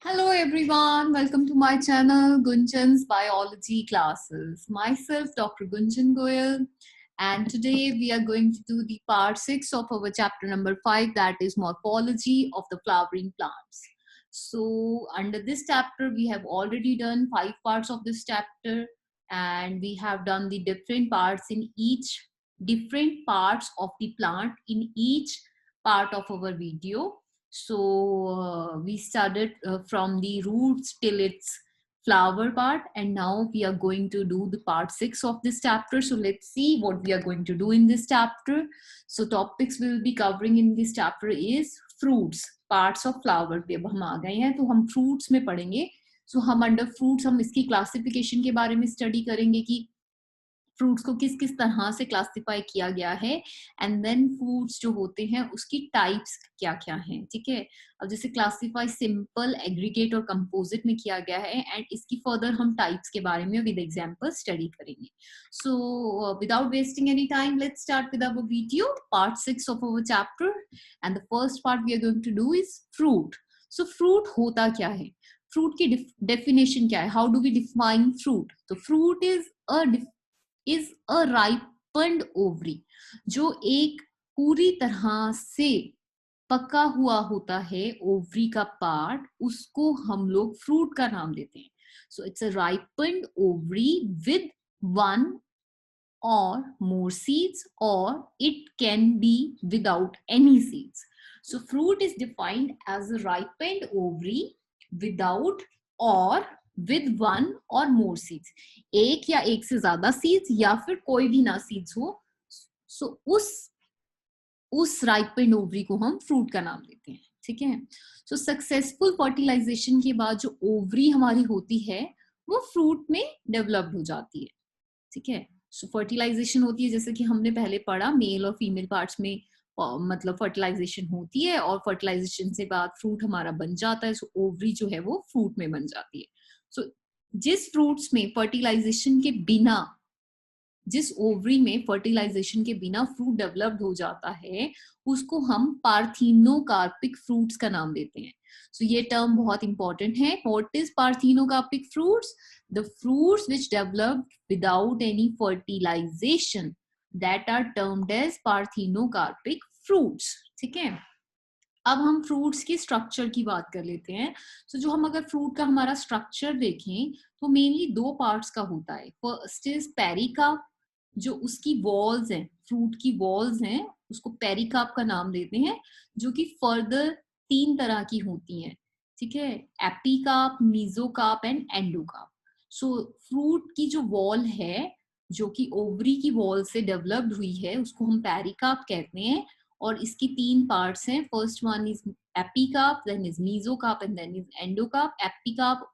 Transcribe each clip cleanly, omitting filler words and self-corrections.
Hello everyone, welcome to my channel Gunjan's Biology Classes. Myself Dr. Gunjan Goyal, and today we are going to do the part 6 of our chapter number 5, that is morphology of the flowering plants. So under this chapter we have already done 5 parts of this chapter, and we have done the different parts in each different parts of the plant in each part of our video. So we started from the roots till its flower part, and now we are going to do the part 6 of this chapter. So let's see what we are going to do in this chapter. So topics we will be covering in this chapter is fruits, parts of flower पे अब हम आ गए हैं, तो हम fruits में पढ़ेंगे. So हम under fruits हम इसकी classification के बारे में study करेंगे कि फ्रूट्स को किस किस तरह से क्लासिफाई किया गया है, एंड देन फ्रूट्स जो होते हैं उसकी टाइप्स क्या क्या हैं. ठीक है, अब जैसे क्लासिफाई सिंपल, एग्रीगेट और कंपोजिट में किया गया है, एंड इसकी फर्दर हम टाइप्स के बारे में विद एग्जांपल स्टडी करेंगे. So without wasting any time, let's start with our video part 6 of our chapter, and the first part we are going to do is fruit. So fruit होता क्या है, fruit की definition क्या है, how do we define fruit. तो fruit is a ripened ovary, जो एक पूरी तरह से पका हुआ होता है ओवरी का पार्ट, उसको हम लोग फ्रूट का नाम देते हैं. So it's a ripened ovary with one or more seeds, or it can be without any seeds. So fruit is defined as a ripened ovary without or with one or more seeds. एक या एक से ज्यादा seeds या फिर कोई भी ना seeds हो, so उस ripened ovary को हम fruit का नाम देते हैं. ठीक है, so सक्सेसफुल फर्टिलाइजेशन के बाद जो ओवरी हमारी होती है वो फ्रूट में डेवलप्ड हो जाती है. ठीक है, सो फर्टिलाइजेशन होती है, जैसे कि हमने पहले पढ़ा मेल और फीमेल पार्ट्स में मतलब फर्टिलाइजेशन होती है, और फर्टिलाइजेशन से बाद फ्रूट हमारा बन जाता है. सो ओवरी जो है वो फ्रूट में बन जाती है. सो जिस फ्रूट्स में फर्टिलाइजेशन के बिना, जिस ओवरी में फर्टिलाइजेशन के बिना फ्रूट डेवलप्ड हो जाता है, उसको हम पार्थिनोकार्पिक फ्रूट्स का नाम देते हैं. सो ये टर्म बहुत इंपॉर्टेंट है. What is parthenocarpic fruits? The fruits which developed without any fertilization, that are termed as parthenocarpic fruits. ठीक है, अब हम फ्रूट्स की स्ट्रक्चर की बात कर लेते हैं. तो जो हम अगर फ्रूट का हमारा स्ट्रक्चर देखें तो मेनली दो पार्ट्स का होता है. फर्स्ट इज पेरिकाप, जो उसकी वॉल्स हैं, फ्रूट की वॉल्स हैं, उसको पेरिकाप का नाम देते हैं, जो कि फर्दर 3 तरह की होती हैं. ठीक है, एपिकाप, मीजोकाप एंड एंडोकाप. सो फ्रूट की जो वॉल है, जो कि ओवरी की वॉल से डेवलप्ड हुई है, उसको हम पेरिकाप कहते हैं, और इसकी 3 पार्ट्स हैं. First one is epicarp, then is mesocarp and then is endocarp. Epicarp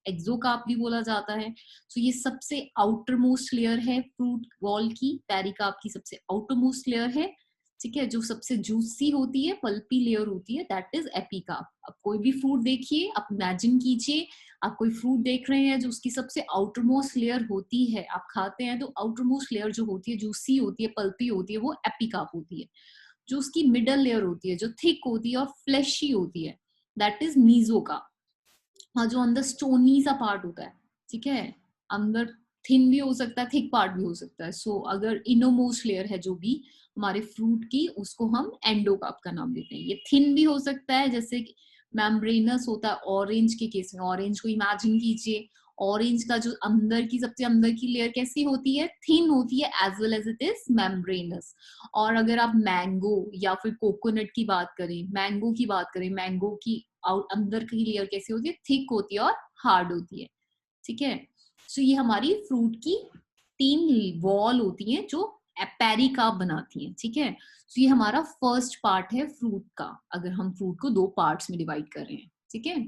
exocarp भी बोला जाता है. सो ये सबसे आउटर मोस्ट लेयर है फ्रूट वॉल की, पेरिकाप की सबसे आउटर मोस्ट लेयर है. ठीक है, जो सबसे जूसी होती है, पल्पी लेयर होती है, दैट इज एपिकाप. अब कोई भी फ्रूट देखिए, आप इमेजिन कीजिए, आप कोई फ्रूट देख रहे हैं जो उसकी सबसे आउटर मोस्ट लेयर होती है, आप खाते हैं तो आउटर मोस्ट लेयर जो होती है, जूसी होती है, पल्पी होती है, वो एपिकाप होती है. जो उसकी मिडल लेयर होती है, जो थिक होती है और फ्लैशी होती है, दैट इज मीजोकाप. और जो अंदर स्टोनी सा पार्ट होता है, ठीक है, अंदर थिन भी हो सकता है, थिक पार्ट भी हो सकता है. सो अगर इनोमोस्ट लेयर है जो भी हमारे फ्रूट की, उसको हम एंडोकाप का नाम देते हैं. ये थिन भी हो सकता है, जैसे मेम्ब्रेनस होता है ऑरेंज के केस में. ऑरेंज को इमेजिन कीजिए, ऑरेंज का जो अंदर की सबसे अंदर की लेयर कैसी होती है, थिन होती है, as well as it is membranous. और अगर आप मैंगो या फिर कोकोनट की बात करें, मैंगो की बात करें, मैंगो की अंदर की लेयर कैसी होती है, थिक होती है और हार्ड होती है. ठीक है, सो ये हमारी फ्रूट की 3 वॉल होती हैं जो पेरिकाप बनाती हैं. ठीक है, सो ये हमारा फर्स्ट पार्ट है फ्रूट का, अगर हम फ्रूट को 2 पार्ट्स में डिवाइड कर रहे हैं. ठीक है,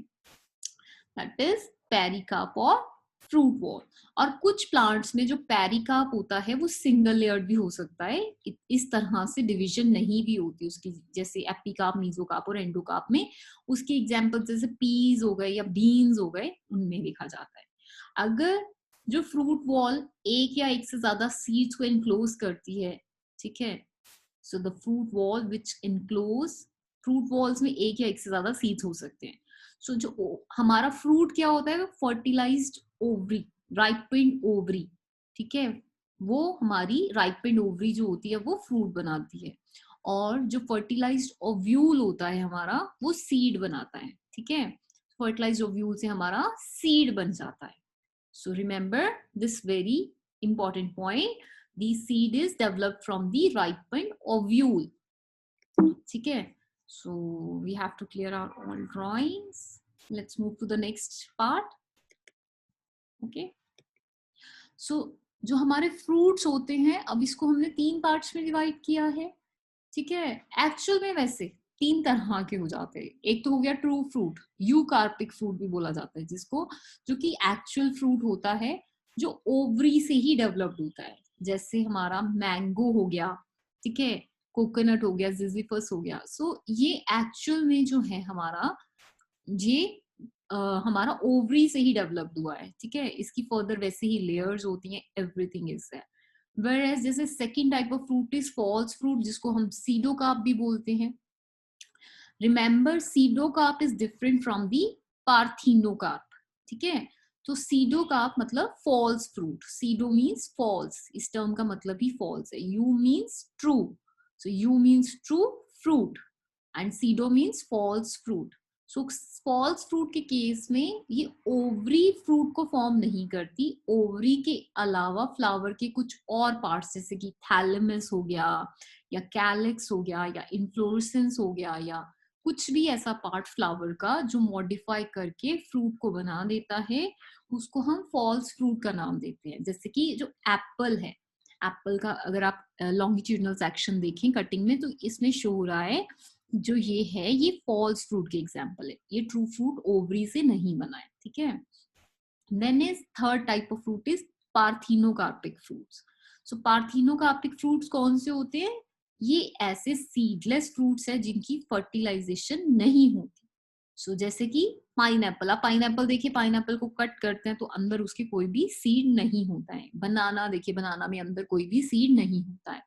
दैट इज पेरिकाप और फ्रूट वॉल. और कुछ प्लांट्स में जो पेरिकाप होता है वो सिंगल लेयर्ड भी हो सकता है, इस तरह से डिवीजन नहीं भी होती उसकी, जैसे एपिकाप, मीजोकाप और एंडोकाप में. उसकी एग्जांपल जैसे पीज हो गए या बीन्स हो गए, उनमें देखा जाता है. अगर जो फ्रूट वॉल एक या एक से ज्यादा सीड्स को इनक्लोज करती है, ठीक है, so the fruit wall which enclose, fruit walls में एक या एक से ज्यादा सीड्स हो सकते हैं. सो जो हमारा फ्रूट क्या होता है, फर्टिलाइज्ड ओवरी, राइपेंड ओवरी, ठीक है, वो हमारी राइपेंड ओवरी जो होती है वो फ्रूट बनाती है, और जो फर्टिलाइज्ड ओव्यूल होता है हमारा वो सीड बनाता है, ठीक है, फर्टिलाइज्ड ओव्यूल से हमारा सीड बन जाता है. So remember this very important point. The seed is developed from the ripened ovule. ठीक है. So we have to clear our all drawings. Let's move to the next part. Okay. So जो हमारे fruits होते हैं, अब इसको हमने 3 parts में डिवाइड किया है, ठीक है. एक्चुअल में वैसे 3 तरह के हो जाते हैं. एक तो हो गया ट्रू फ्रूट, यूकार्पिक फ्रूट भी बोला जाता है जिसको, जो कि एक्चुअल फ्रूट होता है जो ओवरी से ही डेवलप्ड होता है, जैसे हमारा मैंगो हो गया, ठीक है, कोकोनट हो गया, जिजीफस हो गया. सो ये एक्चुअल में जो है हमारा, ये हमारा ओवरी से ही डेवलप्ड हुआ है, ठीक है. इसकी फर्दर वैसे ही लेयर्स होती हैं, एवरीथिंग इज देयर. Whereas जैसे second type of fruit is false fruit, जिसको हम सीडोकार्प भी बोलते हैं. Remember pseudocarp is different from the parthenocarp, ठीक है. तो सीडोकार्प मतलब false fruit, pseudo means false, इस टर्म का मतलब ही फॉल्स है. Eu means true, so eu means true fruit and pseudo means false fruit. So false fruit के केस में ये ओवरी फ्रूट को फॉर्म नहीं करती, ओवरी के अलावा फ्लावर के कुछ और पार्ट्स जैसे कि थैलेमस हो गया, या कैलिक्स हो गया, या इन्फ्लोरेसेंस हो गया, या कुछ भी ऐसा पार्ट फ्लावर का जो मॉडिफाई करके फ्रूट को बना देता है, उसको हम फॉल्स फ्रूट का नाम देते हैं. जैसे कि जो एप्पल है, एप्पल का अगर आप लॉन्गिट्यूडनल सेक्शन देखें कटिंग में, तो इसमें शो हो रहा है जो ये है, ये फॉल्स फ्रूट के एग्जाम्पल है, ये ट्रू फ्रूट ओवरी से नहीं बना है, ठीक है. Then is third type of fruit is parthenocarpic fruits. So parthenocarpic fruits कौन से होते हैं, ये ऐसे सीडलेस फ्रूट्स है जिनकी फर्टिलाइजेशन नहीं होती. सो जैसे कि पाइनएप्पल, आप पाइनएप्पल देखिए, पाइनएप्पल को कट करते हैं तो अंदर उसके कोई भी सीड नहीं होता है. बनाना देखिए, बनाना में अंदर कोई भी सीड नहीं होता है.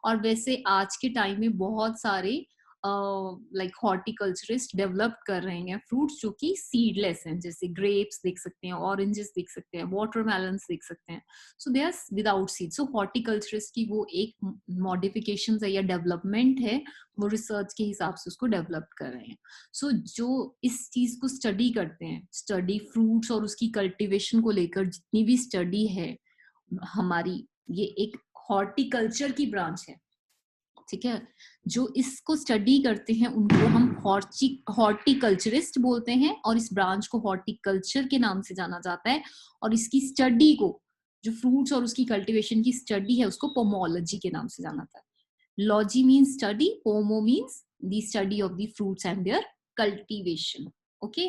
और वैसे आज के टाइम में बहुत सारे लाइक हॉर्टिकल्चरिस्ट डेवलप कर रहे हैं फ्रूट्स जो कि सीडलेस हैं, जैसे ग्रेप्स देख सकते हैं, ऑरेंजेस देख सकते हैं, वाटरमेलन्स देख सकते हैं. So they are without seed. So horticulturist की वो एक मॉडिफिकेशन है या डेवलपमेंट है, वो रिसर्च के हिसाब से उसको डेवलप कर रहे हैं. सो जो इस चीज को स्टडी करते हैं, स्टडी फ्रूट्स और उसकी कल्टीवेशन को लेकर जितनी भी स्टडी है हमारी, ये एक हॉर्टिकल्चर की ब्रांच है, ठीक है. जो इसको स्टडी करते हैं उनको हम हॉर्टिकल्चरिस्ट बोलते हैं, और इस ब्रांच को हॉर्टिकल्चर के नाम से जाना जाता है. और इसकी स्टडी को, जो फ्रूट्स और उसकी कल्टीवेशन की स्टडी है, उसको पोमोलॉजी के नाम से जाना जाता है. Logy means study, pomo means the study of the fruits and their cultivation. Okay.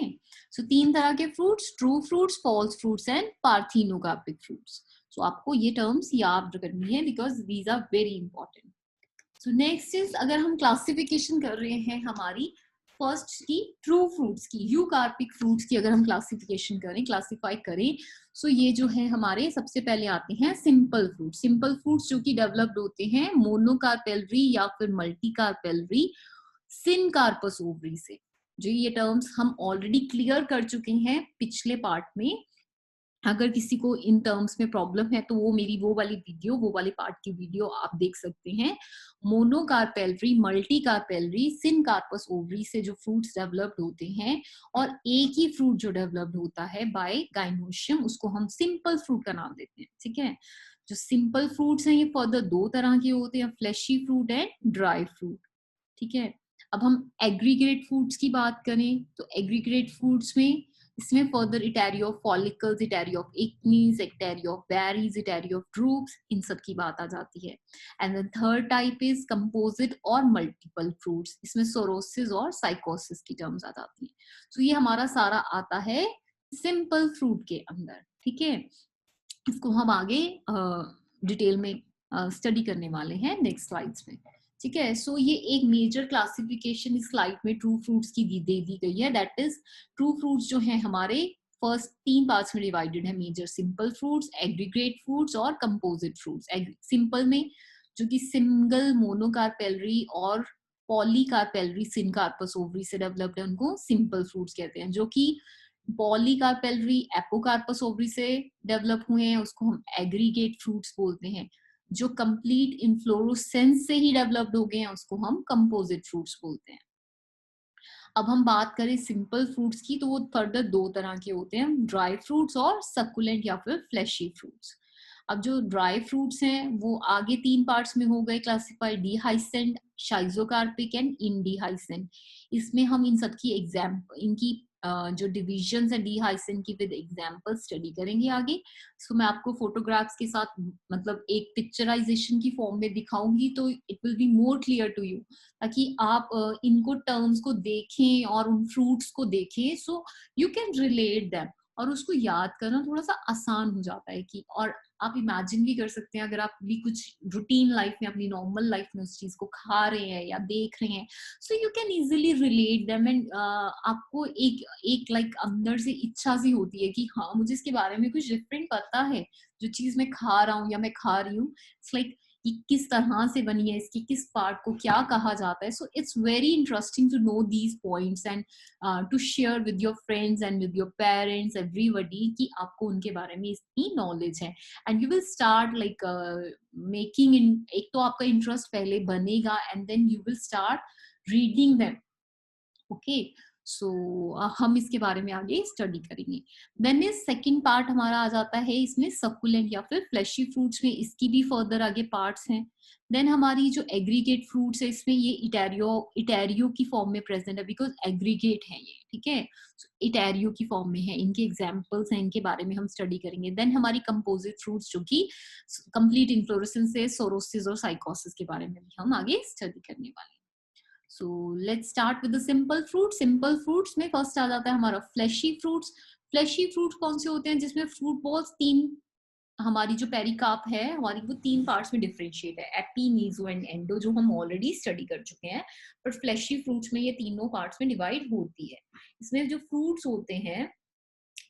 So 3 तरह के fruits, true fruits, false fruits and parthenocarpic fruits. So आपको ये टर्म्स याद करनी है because these are very important. So next is, अगर हम classification कर रहे हैं हमारी फर्स्ट की ट्रू फ्रूट्स की, यूकार्पिक फ्रूट्स की अगर हम क्लासिफिकेशन करें, क्लासिफाई करें, सो ये जो है हमारे सबसे पहले आते हैं सिंपल फ्रूट. सिंपल फ्रूट्स जो कि डेवलप्ड होते हैं मोनोकार्पेलरी या फिर मल्टीकार्पेलरी सिनकार्पस ओवरी से. जो ये टर्म्स हम ऑलरेडी क्लियर कर चुके हैं पिछले पार्ट में. अगर किसी को इन टर्म्स में प्रॉब्लम है तो वो मेरी वो वाले पार्ट की वीडियो आप देख सकते हैं. मोनोकार्पेलरी, मल्टीकार्पेलरी, सिनकार्पस ओवरी से जो फ्रूट्स डेवलप्ड होते हैं, और एक ही फ्रूट जो डेवलप्ड होता है बाय गाइनोशियम, उसको हम सिंपल फ्रूट का नाम देते हैं, ठीक है. जो सिंपल फ्रूट्स हैं ये फर्दर 2 तरह के होते हैं, fleshy fruit and dry fruit, ठीक है. अब हम एग्रीगेट फ्रूट्स की बात करें तो एग्रीगेट फ्रूट्स में इसमें further etaerio of follicles, etaerio of achenes, etaerio of berries, etaerio of drupes, इन सब की बात आ जाती है. And then third type is composite और मल्टीपल फ्रूट्स, इसमें सोरोसिस और साइकोसिस की टर्म्स आ जाती है. तो ये हमारा सारा आता है सिंपल फ्रूट के अंदर, ठीक है. इसको हम आगे डिटेल में स्टडी करने वाले हैं नेक्स्ट स्लाइड्स में, ठीक है. सो ये एक मेजर क्लासिफिकेशन इस स्लाइड में ट्रू फ्रूट्स की दे दी गई है. दैट इज ट्रू फ्रूट्स जो है हमारे फर्स्ट 3 पार्ट्स में डिवाइडेड है. Major simple fruits, aggregate fruits और कंपोजिट फ्रूट्स. सिंपल में जो कि सिंगल मोनोकार्पेलरी और पॉलीकार्पेलरी सिनकार्पस ओवरी से डेवलप्ड है, उनको सिंपल फ्रूट्स कहते हैं। जो कि पॉलीकार्पेलरी एपोकार्पस ओवरी से डेवलप हुए हैं उसको हम एग्रीगेट फ्रूट्स बोलते हैं। जो कंप्लीट इन्फ्लोरोसेंस से ही डेवलप्ड हो गए हैं उसको हम कंपोजिट फ्रूट्स बोलते हैं। अब हम बात करें सिंपल फ्रूट्स की, तो वो फर्दर दो तरह के होते हैं, ड्राई फ्रूट्स और सक्कुलेंट या फिर फ्लैशी फ्रूट्स। अब जो ड्राई फ्रूट्स हैं वो आगे तीन पार्ट्स में हो गए क्लासिफाइड, डिहाइसेंट, शाइजोकार्पिक एंड इंडिहाइसेंट। इसमें हम इन सबकी इनकी जो डिविजन्स है डिहाइसेंट की विद एग्जांपल स्टडी करेंगे आगे। सो मैं आपको फोटोग्राफ्स के साथ मतलब एक पिक्चराइजेशन की फॉर्म में दिखाऊंगी तो it will be more clear to you, ताकि आप इनको टर्म्स को देखें और उन फ्रूट्स को देखें, so you can relate them, और उसको याद करना थोड़ा सा आसान हो जाता है। कि और आप इमेजिन भी कर सकते हैं अगर आप भी कुछ रूटीन लाइफ में अपनी नॉर्मल लाइफ में उस चीज को खा रहे हैं या देख रहे हैं, so you can easily relate them and आपको एक एक लाइक अंदर से इच्छा सी होती है कि हाँ मुझे इसके बारे में कुछ डिफरेंट पता है, जो चीज मैं खा रहा हूँ या मैं खा रही हूँ, इट्स लाइक कि किस तरह से बनी है, इसकी किस पार्ट को क्या कहा जाता है। So it's very interesting to know these points and to share with your friends and with your parents everybody कि आपको उनके बारे में इतनी नॉलेज है। And you will start like making in, एक तो आपका इंटरेस्ट पहले बनेगा and then you will start reading them. Okay, so हम इसके बारे में आगे स्टडी करेंगे। देन इज सेकंड पार्ट हमारा आ जाता है इसमें सकुलेंट या फिर फ्लैशी फ्रूट्स में, इसकी भी फर्दर आगे पार्ट्स हैं। देन हमारी जो एग्रीगेट फ्रूट्स है इसमें ये इटेरियो की फॉर्म में प्रेजेंट है, बिकॉज एग्रीगेट है ये, ठीक है, इटेरियो की फॉर्म में है, इनके एग्जाम्पल्स हैं, इनके बारे में हम स्टडी करेंगे। देन हमारी कंपोजिट फ्रूट्स जो कि कंप्लीट इन्फ्लोरेसेंस से सोरोसिस और साइकोसिस के बारे में भी हम आगे स्टडी करने वाले हैं। सो let's start with the simple fruit. Simple fruits में फर्स्ट आ जाता है हमारा फ्लैशी फ्रूट्स। फ्लैशी फ्रूट कौन से होते हैं, जिसमें फ्रूट बॉल्स तीन, हमारी जो पेरिकाप है हमारी वो तीन पार्ट्स में डिफरेंशिएट है, एपी, मीजो एंड एंडो, जो हम ऑलरेडी स्टडी कर चुके हैं। पर फ्लैशी फ्रूट्स में ये तीनों पार्ट्स में डिवाइड होती है। इसमें जो फ्रूट्स होते हैं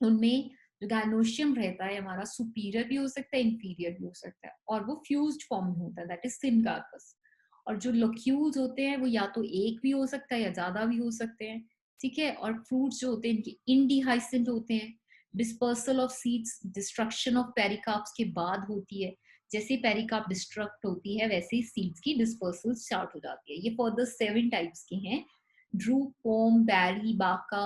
उनमें जो गायनोशियम रहता है हमारा सुपीरियर भी हो सकता है, इंफीरियर भी हो सकता है, और वो फ्यूज्ड फॉर्म में होता है, दैट इज सिनकार्पस। और जो लोक्यूल्स होते हैं वो या तो एक भी हो सकता है या ज्यादा भी हो सकते हैं, ठीक है। और फ्रूट्स जो होते हैं इनके इंडिहाइसेंट होते हैं। Dispersal of seeds destruction of pericarps के बाद होती है। जैसे पेरिकाप डिस्ट्रक्ट होती है वैसे ही सीड्स की डिस्पर्सल स्टार्ट हो जाती है। ये फर्दर 7 टाइप्स के हैं, ड्रूप, पोम, बैरी, बाका,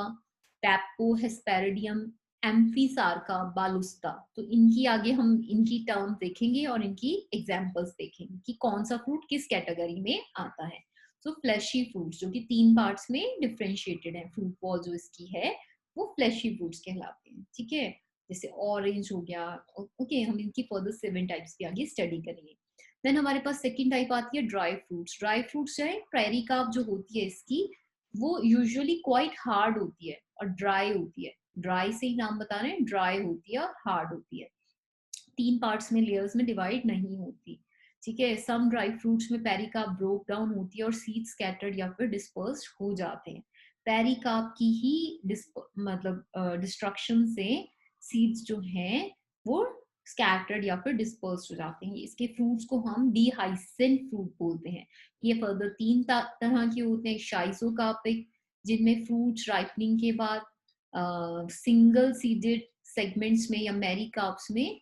टैप्पो, हेस्पेरिडियम, एम्फीसार्का, बालुस्टा। तो इनकी आगे हम इनकी टर्म देखेंगे और इनकी एग्जांपल्स देखेंगे कि कौन सा फ्रूट किस कैटेगरी में आता है। सो फ्लैशी फ्रूट्स जो कि तीन पार्ट्स में डिफरेंशिएटेड है, फ्रूट बॉल जो इसकी है वो फ्लैशी फ्रूट्स कहलाते हैं, ठीक है। जैसे ऑरेंज हो गया, ओके, हम इनकी फर्दर 7 टाइप्स भी आगे स्टडी करेंगे। देन हमारे पास सेकंड टाइप आती है ड्राई फ्रूट्स। ड्राई फ्रूट्स जो है पेरिकाप जो होती है इसकी वो यूजुअली क्वाइट हार्ड होती है और ड्राई होती है। ड्राई से ही नाम बता रहे हैं, ड्राई होती है और हार्ड होती है, तीन पार्ट्स में लेयर्स में डिवाइड नहीं होती, ठीक है। सम ड्राई फ्रूट्स में पेरिकाप ब्रोक डाउन होती है और सीड्स स्कैटर्ड या फिर डिस्पर्स्ड हो जाते हैं। पेरिकाप की ही मतलब डिस्ट्रक्शन से सीड्स जो हैं वो स्कैटर्ड या फिर डिस्पर्स्ड हो जाते हैं। इसके फ्रूट्स को हम डिहाइसेंट फ्रूट बोलते हैं। ये फर्दर तीन तरह के होते हैं, शाइजोकार्पिक जिनमें फ्रूट्स राइपनिंग के बाद सिंगल सीडेड सेगमेंट्स में या मेरिकाप्स में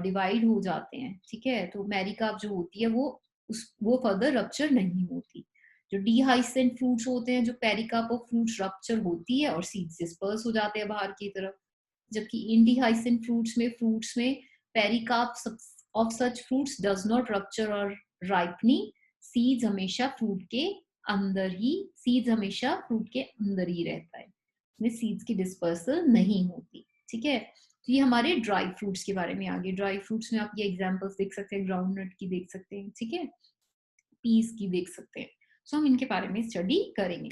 डिवाइड हो जाते हैं, ठीक है। तो मेरिकाप जो होती है वो फर्दर रप्चर नहीं होती। जो डिहाइसेंट फ्रूट्स होते हैं जो पेरिकाप ऑफ फ्रूट्स रप्चर होती है और सीड्स डिस्पर्स हो जाते हैं बाहर की तरफ। जबकि इंडिहाइसेंट फ्रूट्स में पेरिकाप of such fruits does not rupture और राइपनिंग, सीड्स हमेशा फ्रूट के अंदर ही रहता है, में सीड्स की डिस्पर्सल नहीं होती, ठीक है। तो ये हमारे ड्राई फ्रूट्स के बारे में आ गए। ड्राई फ्रूट्स में आप ये एग्जांपल्स देख सकते हैं, ग्राउंडनट की देख सकते हैं, ठीक है, पीस की देख सकते हैं। सो हम इनके बारे में स्टडी करेंगे।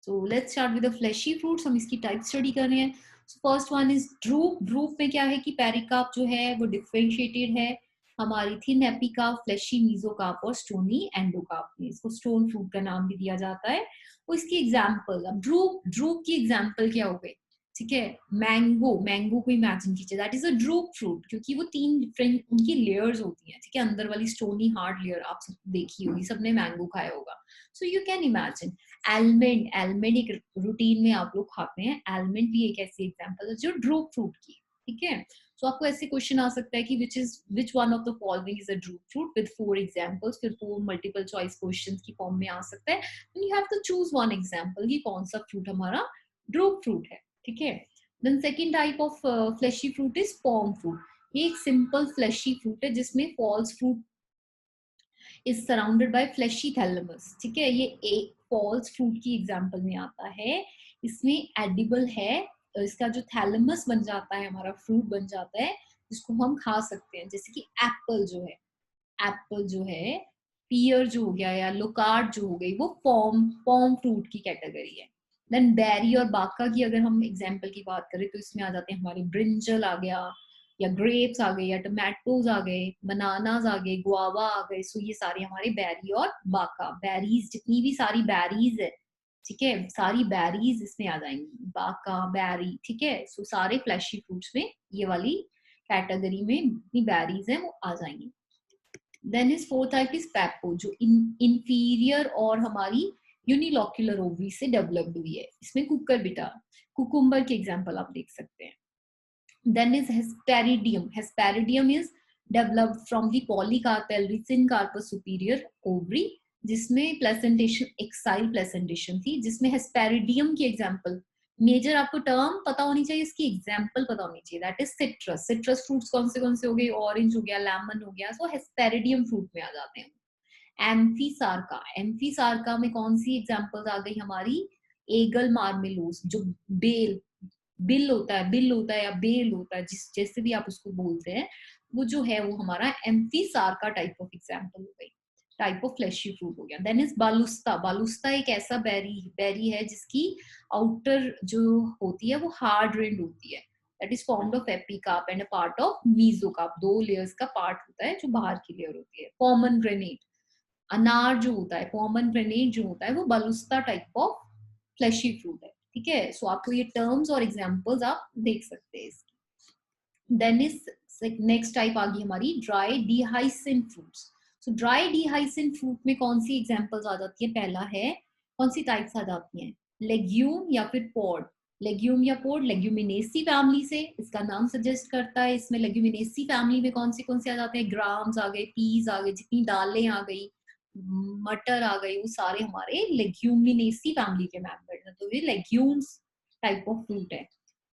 So let's start with the fleshy fruits. हम इसकी टाइप स्टडी कर रहे हैं। First one is drupe. Drupe में क्या है कि पेरिकाप जो है वो डिफरेंशिएटेड है हमारी थिन एपिकाप, फ्लैशी मीजोकाप और स्टोनी एंडोकाप में। इसको स्टोन फ्रूट का नाम भी दिया जाता है। वो इसकी एग्जाम्पल, अब ड्रूप की एग्जाम्पल क्या हो गई, ठीक है। मैंगो, मैंगो को इमेजिन कीजिए, that is a drupe fruit, क्योंकि वो 3 डिफरेंट उनकी लेयर्स होती हैं, ठीक है। अंदर वाली स्टोनी हार्ड लेयर आप सब देखी होगी, सबने मैंगो खाया होगा। So you can imagine. Almond, almond एक रूटीन में आप लोग खाते हैं, एलमंड भी एक ऐसी एग्जांपल है जो ड्रूप फ्रूट की, ठीक है। सो आपको ऐसे क्वेश्चन आ सकता है कि which one of the following is a drupe fruit with 4 examples, फिर 4 मल्टीपल चॉइस क्वेश्चंस की फॉर्म में आ सकता है। You have to choose one example कि कौन सा फ्रूट हमारा ड्रूप फ्रूट है, ठीक है। Then second type of fleshy fruit is pome fruit. ये एक सिंपल फ्लैशी फ्रूट है जिसमें false fruit is surrounded by fleshy thalamus, ठीक है। ये एक फॉल्स फ्रूट की एग्जांपल में आता है, इसमें एडिबल है, इसका जो थैलेमस बन जाता है, हमारा फ्रूट बन जाता है जिसको हम खा सकते हैं, जैसे कि एप्पल जो है, एप्पल जो है, पियर जो हो गया या लोकार्ड जो हो गई, वो पॉम पॉम फ्रूट की कैटेगरी है। देन बेरी और बाका की अगर हम एग्जांपल की बात करें तो इसमें आ जाते हैं हमारे ब्रिंजल आ गया, या ग्रेप्स आ गए, या टोमेटोज आ गए, बनानाज आ गए, गुआवा आ गए। सो ये सारे हमारे बेरी और बाका, बेरीज जितनी भी सारी बेरीज है, ठीक है, सारी बेरीज इसमें आ जाएंगी, बाका बेरी, ठीक है। सो सारे फ्लैशी फ्रूट्स में ये वाली कैटेगरी में जितनी बेरीज है वो आ जाएंगी। Then is fourth type is pepo, जो इंफीरियर और हमारी यूनिलॉक्यूलर ओवरी से डेवलप्ड हुई है, इसमें कुकर बिटा, कुकुम्बर के एग्जांपल आप देख सकते हैं। Then is Hesperidium. Hesperidium is developed from the polycarpellary syncarpus superior ovary, जिसमें प्लेसेंटेशन एक्साइल प्लेसेंटेशन थी, जिसमें हेस्पेरिडियम की एग्जांपल, मेजर आपको टर्म पता होनी चाहिए, इसकी एग्जांपल पता होनी चाहिए, that is citrus. Citrus fruits कौन से हो गए, ऑरेंज हो गया, लेमन हो गया, सो हेस्पेरिडियम फ्रूट में आ जाते हैं। एम्फीसार्का, एम्फीसार्का में कौन सी एग्जांपल्स आ गई हमारी, एगल मार्मेलोस, जो बेल बिल होता है या बेल होता है, जिस जैसे भी आप उसको बोलते हैं, वो जो है वो हमारा एम्फीसार्का टाइप ऑफ एग्जांपल हो गई, टाइप ऑफ फ्लैशी फ्रूट हो गया। देन इज बालुस्ता, बालुस्ता एक ऐसा बेरी है जिसकी आउटर जो होती है वो हार्ड रिंड होती है, that is formed of epicarp and a part of mesocarp, 2 layers का पार्ट होता है जो बाहर की लेयर होती है। कॉमन ग्रेनेट, अनार जो होता है, कॉमन ग्रेनेट जो होता है, वो बालुस्ता टाइप ऑफ फ्लैशी फ्रूट है, ठीक है। सो आपको ये टर्म्स और एग्जांपल्स आप देख सकते हैं इसकी। देन इज नेक्स्ट टाइप आ गई हमारी dry dehiscent fruits. So dry dehiscent fruit में कौन सी एग्जांपल्स आ जाती है, पहला है कौन सी टाइप्स आ जाती हैं, लेग्यूम या फिर पॉड। लेग्यूम या पॉड, लेग्यूमिनेसी फैमिली से, इसका नाम सजेस्ट करता है, इसमें लेग्यूमिनेसी फैमिली में कौन से आ जाते हैं, ग्राम्स आ गए, पीज आ गए, जितनी दालें आ गई, मटर आ गई, वो सारे हमारे लेग्यूमिनेसी फैमिली के मेंबर्स हैं, तो ये लेग्यूम्स टाइप ऑफ फ्रूट है।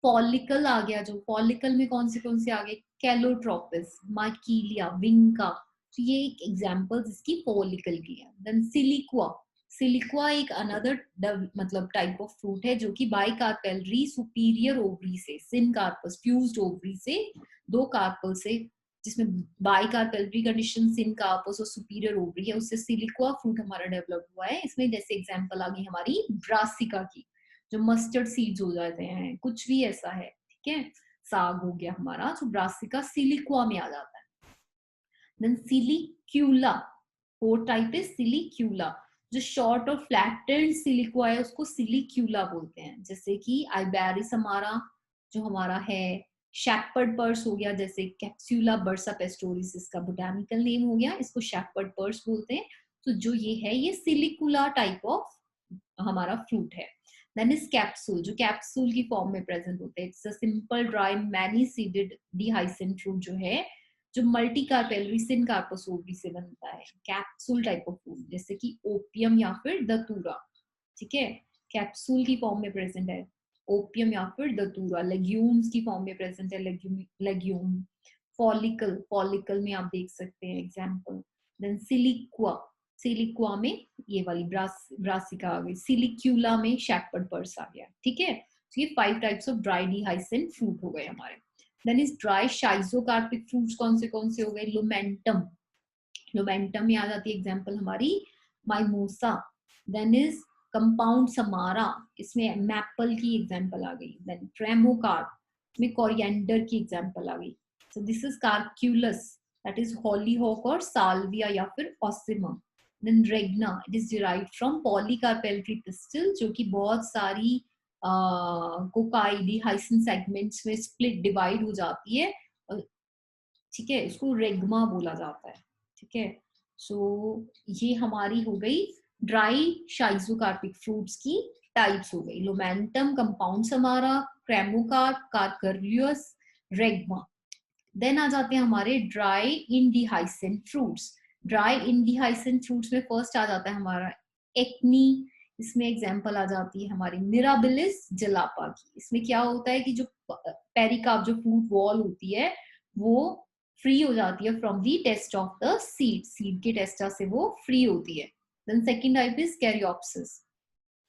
फॉलिकल आ गया, जो फॉलिकल में कौन से आ गए, कैलोट्रोपिस, माइकीलिया, विंका, तो ये एक एग्जांपल्स इसकी फॉलिकल की है। देन सिलिक्वा, सिलिक्वा एक अनदर मतलब टाइप ऑफ फ्रूट है जो कि बाइकार्पेलरी सुपीरियर ओवरी से, सिनकार्पस फ्यूज्ड ओवरी से, 2 कार्पल से, जिसमें बाइकार्पेलरी कंडीशन, सिनकार्पस और सुपीरियर ओवरी है, उससे सिलिक्वा फ्रूट हमारा डेवलप हुआ है। इसमें जैसे एग्जांपल आ गई हमारी ब्रासिका की, जो मस्टर्ड सीड्स हो जाते हैं, कुछ भी ऐसा है, ठीक है, साग हो गया हमारा, तो ब्रासिका सिलिक्वा में आ जाता है। देन सिलिक्यूला, फोर्थ टाइप इज सिलिक्यूला, जो शॉर्ट और फ्लैटेंड सिलिक्वा है उसको सिलिक्यूला बोलते हैं, जैसे कि आइबेरिस हमारा जो हमारा है, शेपर्ड पर्स हो गया, जैसे कैप्सूला बर्सा पेस्टोरिस इसका बोटानिकल नेम हो गया, इसको शेपर्ड पर्स बोलते हैं। तो जो ये है ये सिलिकुला टाइप ऑफ हमारा फ्रूट है। देन इज कैप्सूल, जो कैप्सूल की फॉर्म में प्रेजेंट होते हैं, it's a simple dry many seeded dehiscent fruit जो है, जो मल्टी कार्पेलरी सिनकार्पस ओवरी से बनता है, कैप्सूल टाइप ऑफ फ्रूट, जैसे कि ओपियम या फिर दतूरा, ठीक है, कैप्सूल की फॉर्म में प्रेजेंट है, ओपियम या फिर दतूरा। लेग्यूम्स की फॉर्म में प्रेजेंट है, लेग्यूम। फॉलिकल, फॉलिकल में आप देख सकते हैं एग्जांपल। देन सिलिक्वा, सिलिक्वा में ये वाली ब्रासिका आ गई, सिलिक्यूला में शेपर्ड पर्स आ गया, ठीक है। तो ये 5 types of dry dehiscent fruit हो गए हमारे। देन इज ड्राई शाइजोकार्पिक फ्रूट्स कौन से हो गए, लुमेंटम, लुमेंटम में आ जाती है एग्जांपल हमारी mimosa. Then is compound samara, इसमें मैपल की एग्जांपल आ गई। देन ट्रेमोकार्प में कोरिएंडर की एग्जांपल आ गई। So this is carcerulus, that is hollyhock और साल्विया या फिर ocimum. Then regma, it is derived from polycarpellary pistil, जो कि बहुत सारी कोकाइडी हाइसिन सेगमेंट्स में स्प्लिट डिवाइड हो जाती है, ठीक है, इसको रेगमा बोला जाता है, ठीक है। सो ये हमारी हो गई ड्राई शाइजोकार्पिक फ्रूट्स की टाइप्स हो गई, लोमेंटम, कंपाउंड हमारा, क्रेमोकार्प, कार्करियस, रेगमा। देन आ जाते हैं हमारे ड्राई इंडिहाइसेंट फ्रूट्स। ड्राई इंडिहाइसेंट फ्रूट्स में फर्स्ट आ जाता है हमारा एक्नी, इसमें एग्जांपल आ जाती है हमारी मिराबिलिस जलापा की। इसमें क्या होता है कि जो पेरिकार्प जो फ्रूट वॉल होती है वो फ्री हो जाती है from the test of the seed, seed के टेस्टा से वो फ्री होती है। Then second type is caryopsis,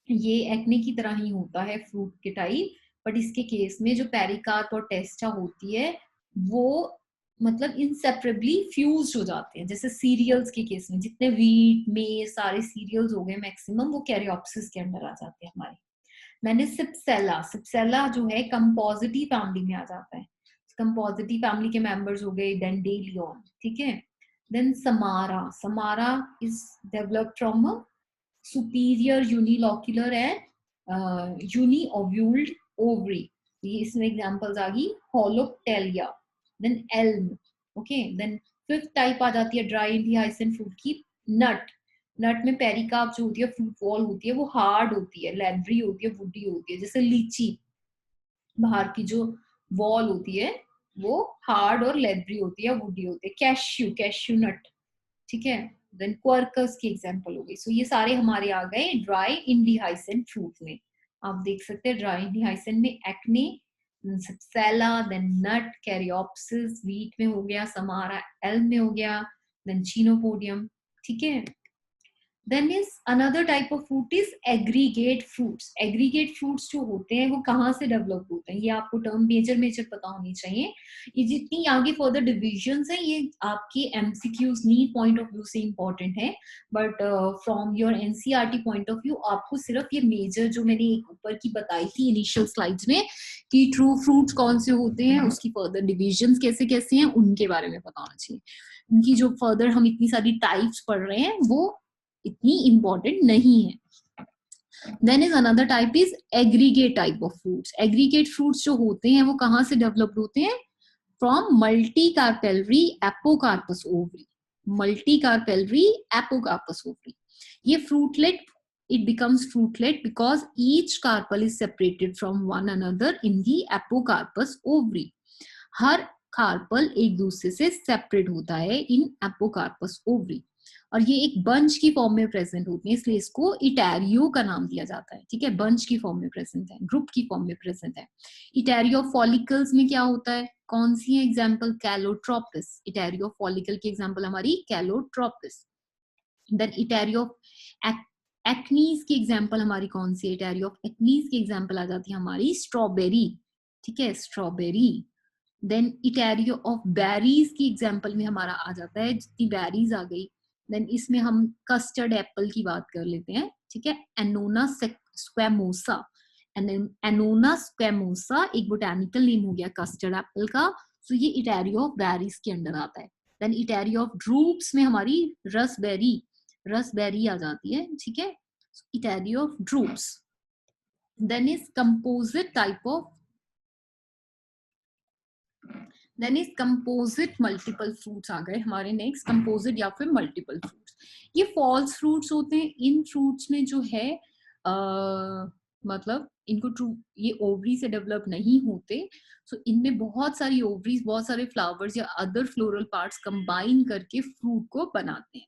ये एक्ने की तरह ही होता है फ्रूट के टाइप, बट इसके केस में जो पेरिकार्प और टेस्टा होती है वो मतलब इंसेपरेबली फ्यूज हो जाते हैं, जैसे सीरियल्स के केस में जितने वीट में सारे सीरियल्स हो गए मैक्सिमम वो कैरियोप्सिस के अंडर आ जाते हैं हमारे। मैंने सिप्सेला, सिप्सेला जो है कंपोजिटी फैमिली में आ जाता है, कंपोजिटी फैमिली के मेंबर्स हो गए डेंडेलियन, ठीक है। Then samara, samara is developed from a superior unilocular and uniovuled ovary, ये इसमें एग्जांपल्स आ गई holoptelea. Then elm, okay. Then fifth type आ जाती है ड्राई इंडिहाइसेंट फ्रूट की, नट। नट में पेरिकार्प जो होती है फ्रूट वॉल होती है वो हार्ड होती है, लेदरी होती है, वुडी होती है, जैसे लीची बाहर की जो वॉल होती है वो हार्ड और लेदरी होती है, वुडी होती है। कैश्यू, कैश्यू नट, ठीक है। देन क्वर्कस की एग्जांपल हो गई। सो ये सारे हमारे आ गए ड्राई इंडिहाइसेंट फ्रूट में। आप देख सकते हैं ड्राई इंडिहाइसेंट में एक्ने, सिप्सेला, देन नट, कैरियोप्सिस, वीट में हो गया, समारा एल्म में हो गया, देन चीनोपोडियम, ठीक है। Then is another type of fruit is aggregate fruits. Aggregate fruits जो होते हैं वो कहाँ से डेवलप होते हैं, ये आपको टर्म मेजर मेजर पता होनी चाहिए। ये जितनी आगे फर्दर डिविजन्स हैं ये आपके MCQs need point of view से इंपॉर्टेंट है, but from your NCERT point of view आपको सिर्फ ये मेजर जो मैंने एक ऊपर की बताई थी इनिशियल स्लाइड्स में कि ट्रू फ्रूट्स कौन से होते हैं, उसकी फर्दर डिविजन्स कैसे कैसे हैं, उनके बारे में पता होना चाहिए। उनकी जो फर्दर हम इतनी सारी टाइप्स पढ़ रहे हैं वो इतनी इंपॉर्टेंट नहीं है। Then is another type is aggregate type of fruits. Aggregate fruits जो होते हैं वो कहाँ से डेवलप्ड होते हैं, from multi carpellary apocarpous ovary, multi carpellary apocarpous ovary. ये fruitlet, it becomes fruitlet because each carpel is separated from one another in the apocarpus ovary. हर कार्पल एक दूसरे से सेपरेट होता है इन एपोकार्पस ओवरी, और ये एक बंच की फॉर्म में प्रेजेंट होती है, इसलिए इसको इटैरियो का नाम दिया जाता है, ठीक है। बंच की फॉर्म में प्रेजेंट है, ग्रुप की फॉर्म में प्रेजेंट है। इटैरियो फॉलिकल्स में क्या होता है, कौन सी है एग्जाम्पल, कैलोट्रोपिस। इटैरियो फॉलिकल की एग्जाम्पल हमारी कैलोट्रोपिस। देन इटैरियो एक्नीज की एग्जाम्पल हमारी कौन सी है, इटैरियो ऑफ एक्नीज की एग्जाम्पल आ जाती है हमारी स्ट्रॉबेरी, ठीक है, स्ट्रॉबेरी। देन इटैरियो ऑफ बेरीज की एग्जाम्पल में हमारा आ जाता है, जितनी बेरीज आ गई। देन इसमें हम कस्टर्ड एप्पल की बात कर लेते हैं, ठीक है, एनोना स्क्वेमोसा। एनोना स्क्वेमोसा एक बोटेनिकल नेम हो गया कस्टर्ड एप्पल का, सो ये इटैरियो ऑफ बेरीज के अंडर आता है। देन इटैरियो ऑफ ड्रूप्स में हमारी रसबेरी, रसबेरी आ जाती है, ठीक है, etaerio of drupes. Then is composite type of, then is composite multiple fruits आ गए हमारे नेक्स्ट, कंपोजिट या फिर मल्टीपल फ्रूट्स। ये फॉल्स फ्रूट्स होते हैं, इन फ्रूट्स में जो है मतलब इनको ट्रू ये ओवरी से डेवलप नहीं होते, सो इनमें बहुत सारी ओवरीज, बहुत सारे फ्लावर्स या अदर फ्लोरल पार्ट्स कंबाइन करके फ्रूट को बनाते हैं,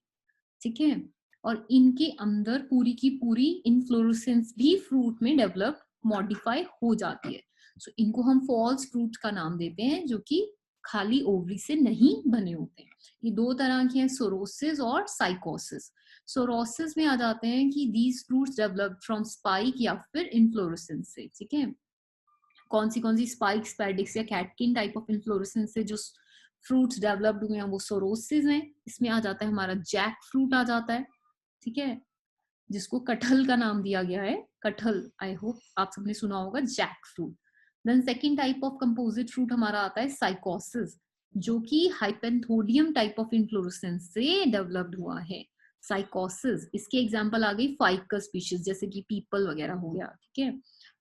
ठीक है। और इनके अंदर पूरी की पूरी इन्फ्लोरेसेंस भी फ्रूट में डेवलप मॉडिफाई हो जाती है, सो इनको हम फॉल्स फ्रूट का नाम देते हैं जो कि खाली ओवरी से नहीं बने होते हैं। ये दो तरह के हैं, सोरोसिस और साइकोसिस। सोरोसिस में आ जाते हैं कि these fruits develop from spike या फिर इन्फ्लोरेसेंस से, ठीक है। कौन सी स्पाइक, स्पैडिक्स या कैटकिन टाइप ऑफ इन्फ्लोरेसेंस से जो फ्रूट्स डेवलप्ड हुए हैं वो सोरोसिस हैं। इसमें आ जाता है हमारा जैक फ्रूट आ जाता है, ठीक है, जिसको कटहल का नाम दिया गया है, कटहल, आई होप आप सबने सुना होगा jackfruit. Then second type of composite fruit हमारा आता है साइकोसिस, जो कि हाइपेंथोडियम टाइप ऑफ इन्फ्लोरेसेंस से डेवलप्ड हुआ है, साइकोसिस। इसके एग्जांपल आ गई फाइकस स्पीशीज जैसे कि पीपल वगैरह हो गया, ठीक है।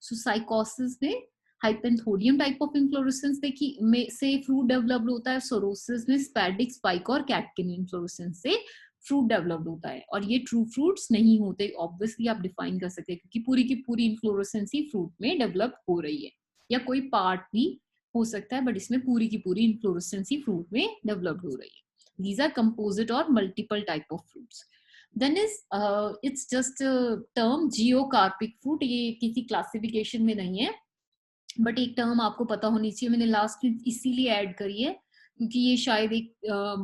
सो साइकोसिस में हाइपेंथोडियम टाइप ऑफ इन्फ्लोरेसेंस देखी में से फ्रूट डेवलप्ड होता है, सोरोसिस में स्पैडिक स्पाइक और कैटकिन इन्फ्लोरेसेंस से फ्रूट डेवलप्ड होता है। और ये ट्रू फ्रूट्स नहीं होते, ऑब्वियसली आप डिफाइन कर सकते हैं, क्योंकि पूरी की पूरी इन्फ्लोरेसेंस ही फ्रूट में डेवलप हो रही है, या कोई पार्ट भी हो सकता है, बट इसमें पूरी की पूरी इन्फ्लोरेसेंस ही फ्रूट में डेवलप्ड हो रही है। These are composite or multiple type of fruits. Then is it's just a term geocarpic fruit. ये किसी क्लासिफिकेशन में नहीं है, बट एक टर्म आपको पता होनी चाहिए, मैंने लास्ट में इसीलिए ऐड करी है क्योंकि ये शायद एक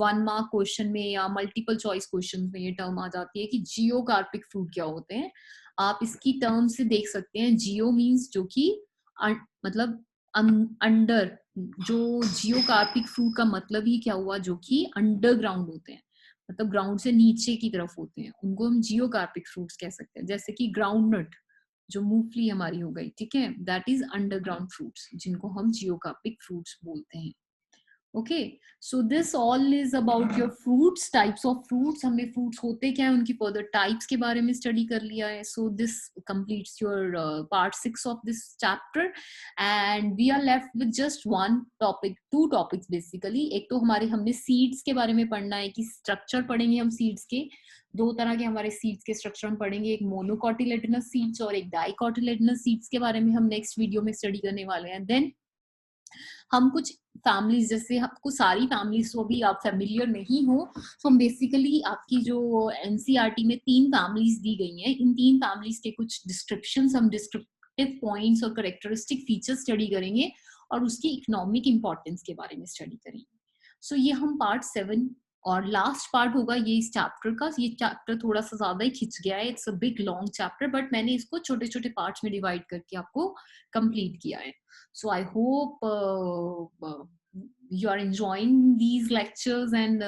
1 मार्क क्वेश्चन में या मल्टीपल चॉइस क्वेश्चन में ये टर्म आ जाती है कि जियोकार्पिक फ्रूट क्या होते हैं। आप इसकी टर्म से देख सकते हैं, जियो मीन्स जो कि मतलब अंडर, जो जियोकार्पिक फ्रूट का मतलब ही क्या हुआ, जो कि अंडरग्राउंड होते हैं, मतलब ग्राउंड से नीचे की तरफ होते हैं, उनको हम जियोकार्पिक फ्रूट्स कह सकते हैं। जैसे कि ग्राउंड नट, जो मूंगफली हमारी हो गई, ठीक है, दैट इज अंडरग्राउंड फ्रूट्स, जिनको हम जियोकार्पिक फ्रूट्स बोलते हैं। Okay, so this all is about your fruits, types of fruits. हमने फ्रूट्स होते क्या है, उनकी फर्दर टाइप्स के बारे में स्टडी कर लिया है। So this completes your part 6 of this chapter, and we are left with just one topic, 2 topics basically. एक तो हमने सीड्स के बारे में पढ़ना है, कि स्ट्रक्चर पढ़ेंगे हम सीड्स के, 2 तरह के हमारे सीड्स के स्ट्रक्चर हम पढ़ेंगे, एक मोनोकॉटिलेडनस सीड्स और एक डाइकॉटिलेडनस सीड्स के बारे में हम नेक्स्ट वीडियो में स्टडी करने वाले हैं। देन हम कुछ फैमिलीज, जैसे आपको सारी फैमिलीज तो अभी आप फेमिलियर नहीं हो, तो हम बेसिकली आपकी जो एनसीईआरटी में 3 फैमिलीज दी गई हैं, इन 3 फैमिलीज के कुछ डिस्क्रिप्शंस, हम डिस्क्रिप्टिव पॉइंट्स और करेक्टरिस्टिक फीचर्स स्टडी करेंगे और उसकी इकोनॉमिक इंपॉर्टेंस के बारे में स्टडी करेंगे। सो ये हम पार्ट 7 और लास्ट पार्ट होगा ये इस चैप्टर का। ये चैप्टर थोड़ा सा ज्यादा ही खिंच गया है, it's a big long chapter, but मैंने इसको छोटे छोटे पार्ट्स में डिवाइड करके आपको कंप्लीट किया है। So I hope you are enjoying these lectures and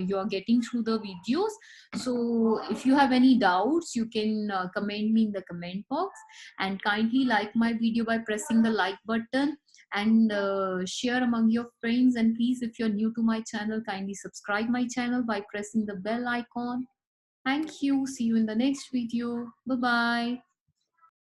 you are getting through the videos. So if you have any doubts, you can comment me in the comment box, and kindly like my video by pressing the like button, and share among your friends. And please, if you're new to my channel, kindly subscribe my channel by pressing the bell icon. Thank you. See you in the next video. Bye bye.